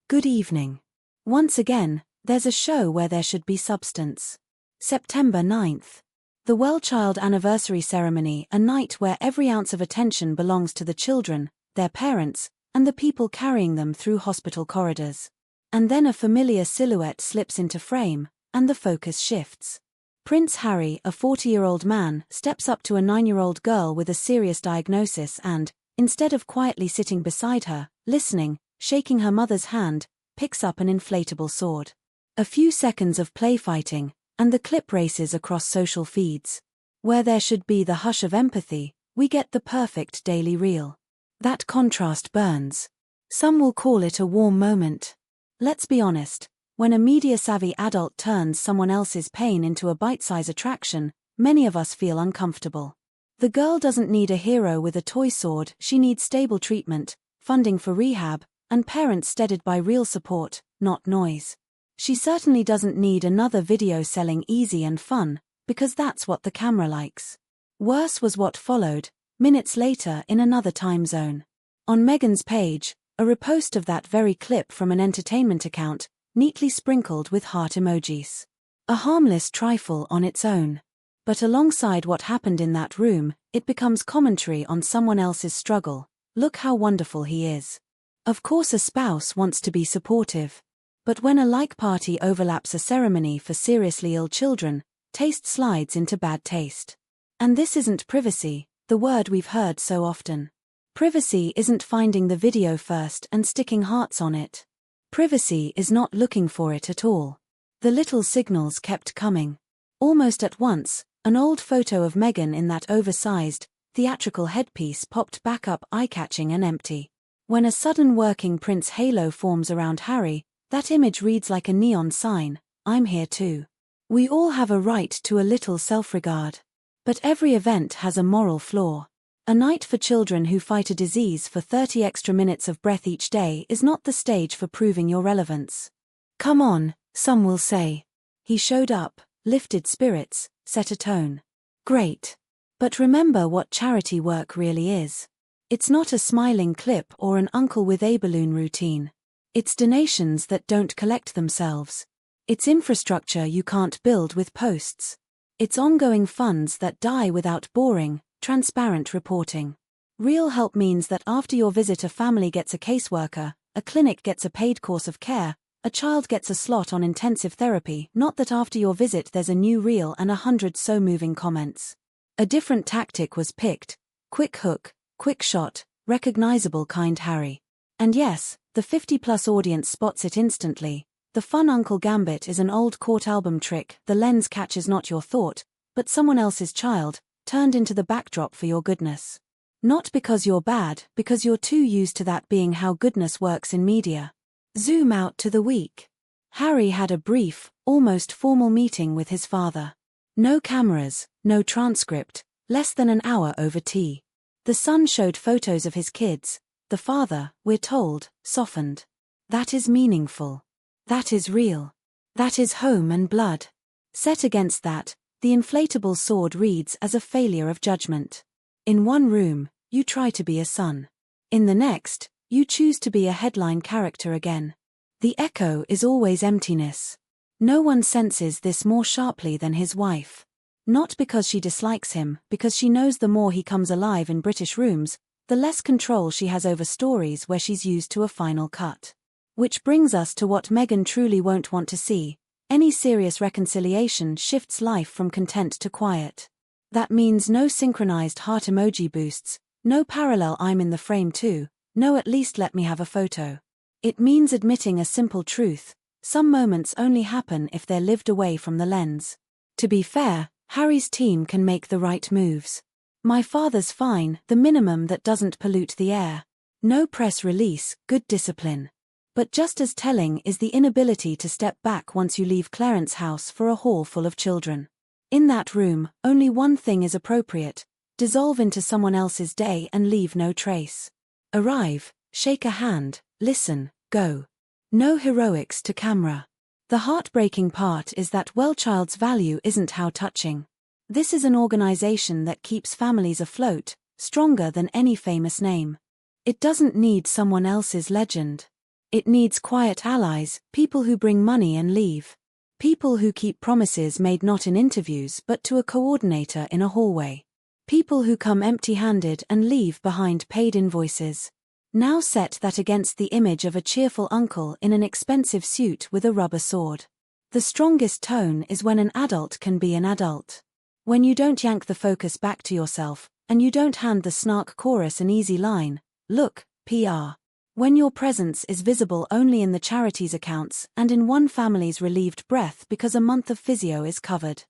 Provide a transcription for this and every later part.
Good evening. Once again, there's a show where there should be substance. September 9th. The WellChild anniversary ceremony, a night where every ounce of attention belongs to the children, their parents, and the people carrying them through hospital corridors. And then a familiar silhouette slips into frame, and the focus shifts. Prince Harry, a 40-year-old man, steps up to a 9-year-old girl with a serious diagnosis and, instead of quietly sitting beside her, listening, shaking her mother's hand, picks up an inflatable sword. A few seconds of play fighting, and the clip races across social feeds. Where there should be the hush of empathy, we get the perfect daily reel. That contrast burns. Some will call it a warm moment. Let's be honest, when a media-savvy adult turns someone else's pain into a bite-size attraction, many of us feel uncomfortable. The girl doesn't need a hero with a toy sword, she needs stable treatment, funding for rehab, and parents steadied by real support, not noise. She certainly doesn't need another video selling easy and fun, because that's what the camera likes. Worse was what followed, minutes later in another time zone. On Meghan's page, a repost of that very clip from an entertainment account, neatly sprinkled with heart emojis. A harmless trifle on its own. But alongside what happened in that room, it becomes commentary on someone else's struggle. Look how wonderful he is. Of course a spouse wants to be supportive. But when a like party overlaps a ceremony for seriously ill children, taste slides into bad taste. And this isn't privacy, the word we've heard so often. Privacy isn't finding the video first and sticking hearts on it. Privacy is not looking for it at all. The little signals kept coming. Almost at once, an old photo of Meghan in that oversized, theatrical headpiece popped back up, eye-catching and empty. When a sudden working prince halo forms around Harry, that image reads like a neon sign, I'm here too. We all have a right to a little self-regard. But every event has a moral flaw. A night for children who fight a disease for 30 extra minutes of breath each day is not the stage for proving your relevance. Come on, some will say. He showed up, lifted spirits, set a tone. Great. But remember what charity work really is. It's not a smiling clip or an uncle with a balloon routine. It's donations that don't collect themselves. It's infrastructure you can't build with posts. It's ongoing funds that die without boring, transparent reporting. Real help means that after your visit a family gets a caseworker, a clinic gets a paid course of care, a child gets a slot on intensive therapy, not that after your visit there's a new reel and 100 so moving comments. A different tactic was picked. Quick hook, quick shot, recognizable kind Harry. And yes, the 50-plus audience spots it instantly. The fun Uncle Gambit is an old court album trick. The lens catches not your thought, but someone else's child, turned into the backdrop for your goodness. Not because you're bad, because you're too used to that being how goodness works in media. Zoom out to the week. Harry had a brief, almost formal meeting with his father. No cameras, no transcript, less than an hour over tea. The son showed photos of his kids. The father, we're told, softened. That is meaningful. That is real. That is home and blood. Set against that, the inflatable sword reads as a failure of judgment. In one room, you try to be a son. In the next, you choose to be a headline character again. The echo is always emptiness. No one senses this more sharply than his wife. Not because she dislikes him, because she knows the more he comes alive in British rooms, the less control she has over stories where she's used to a final cut. Which brings us to what Meghan truly won't want to see. Any serious reconciliation shifts life from content to quiet. That means no synchronized heart emoji boosts, no parallel I'm in the frame too, no at least let me have a photo. It means admitting a simple truth. Some moments only happen if they're lived away from the lens. To be fair, Harry's team can make the right moves. My father's fine, the minimum that doesn't pollute the air. No press release, good discipline. But just as telling is the inability to step back once you leave Clarence's house for a hall full of children. In that room, only one thing is appropriate: dissolve into someone else's day and leave no trace. Arrive, shake a hand, listen, go. No heroics to camera. The heartbreaking part is that WellChild's value isn't how touching. This is an organization that keeps families afloat, stronger than any famous name. It doesn't need someone else's legend. It needs quiet allies, people who bring money and leave. People who keep promises made not in interviews but to a coordinator in a hallway. People who come empty-handed and leave behind paid invoices. Now set that against the image of a cheerful uncle in an expensive suit with a rubber sword. The strongest tone is when an adult can be an adult. When you don't yank the focus back to yourself, and you don't hand the snark chorus an easy line, look, PR. When your presence is visible only in the charity's accounts and in one family's relieved breath because a month of physio is covered.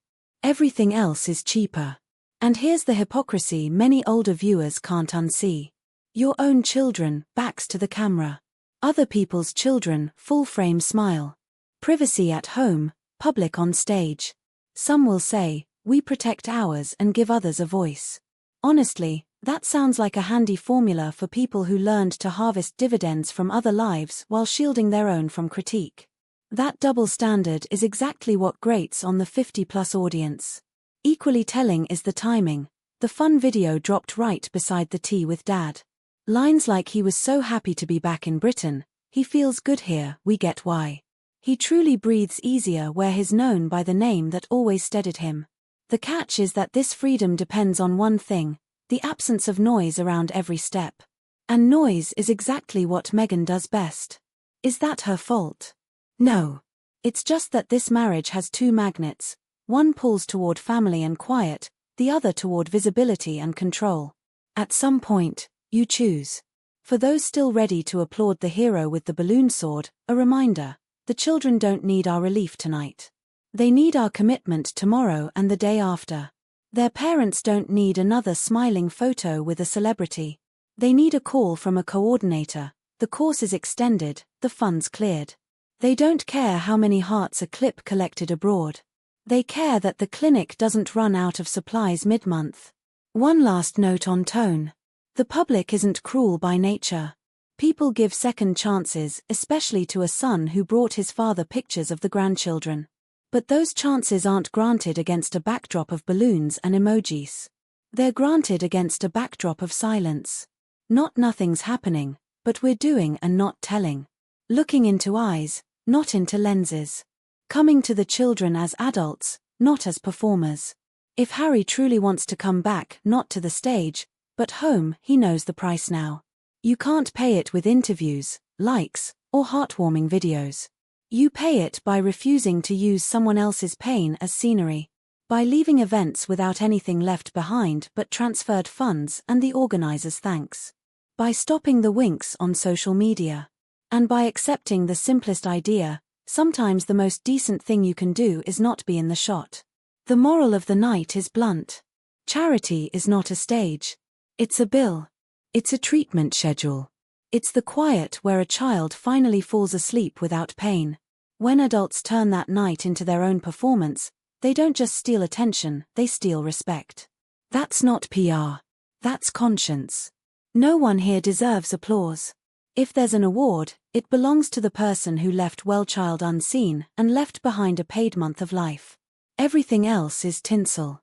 Everything else is cheaper. And here's the hypocrisy many older viewers can't unsee. Your own children, backs to the camera. Other people's children, full-frame smile. Privacy at home, public on stage. Some will say, we protect ours and give others a voice. Honestly, that sounds like a handy formula for people who learned to harvest dividends from other lives while shielding their own from critique. That double standard is exactly what grates on the 50-plus audience. Equally telling is the timing. The fun video dropped right beside the tea with Dad. Lines like he was so happy to be back in Britain, he feels good here, we get why. He truly breathes easier where he's known by the name that always steadied him. The catch is that this freedom depends on one thing, the absence of noise around every step. And noise is exactly what Meghan does best. Is that her fault? No. It's just that this marriage has two magnets, one pulls toward family and quiet, the other toward visibility and control. At some point, you choose. For those still ready to applaud the hero with the balloon sword, a reminder, the children don't need our relief tonight. They need our commitment tomorrow and the day after. Their parents don't need another smiling photo with a celebrity. They need a call from a coordinator, the course is extended, the funds cleared. They don't care how many hearts a clip collected abroad. They care that the clinic doesn't run out of supplies mid-month. One last note on tone. The public isn't cruel by nature. People give second chances, especially to a son who brought his father pictures of the grandchildren. But those chances aren't granted against a backdrop of balloons and emojis. They're granted against a backdrop of silence. Not nothing's happening, but we're doing and not telling. Looking into eyes, not into lenses. Coming to the children as adults, not as performers. If Harry truly wants to come back, not to the stage, but home, he knows the price now. You can't pay it with interviews, likes, or heartwarming videos. You pay it by refusing to use someone else's pain as scenery. By leaving events without anything left behind but transferred funds and the organizers' thanks. By stopping the winks on social media. And by accepting the simplest idea, sometimes the most decent thing you can do is not be in the shot. The moral of the night is blunt. Charity is not a stage. It's a bill. It's a treatment schedule. It's the quiet where a child finally falls asleep without pain. When adults turn that night into their own performance, they don't just steal attention, they steal respect. That's not PR. That's conscience. No one here deserves applause. If there's an award, it belongs to the person who left WellChild unseen and left behind a paid month of life. Everything else is tinsel.